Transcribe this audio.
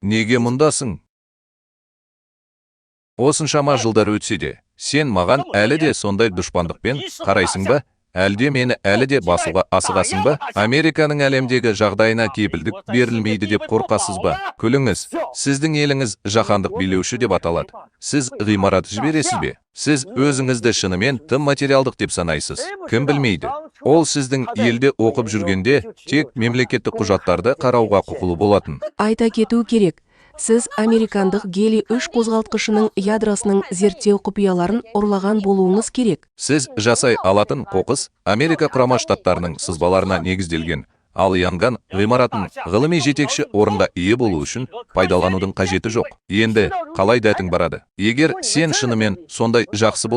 неге мұндасың? Осыншама жылдар өтсе де, сен маған әлі де сондай дұшпандықпен қарайсың ба? Әлде мені әлі де басуға асығасың ба? Американың әлемдегі жағдайына кепілдік берілмейді деп қорқасыз ба? Күліңіз, сіздің еліңіз жаһандық билеуші деп аталады. Сіз ғимарат жібересіз бе? Сіз өзіңізді шынымен тым материалдық деп санайсыз. Кім білмейді? Ол сіздің елде оқып жүргенде тек мемлекеттік құжаттарды қарауға құқылы болатын. Айта кету керек. Сіз американдық гелий-3 қозғалтқышының ядросының зерттеу құпияларын ұрлаған болуыңыз керек. Сіз жасай алатын қоқыс Америка құрама штаттарының сызбаларына негізделген, ал янған ғимаратын ғылыми жетекші орынға ие болу үшін пайдаланудың қажеті жоқ. Енді қалай дәтің барады? Егер сен шынымен сондай жақсы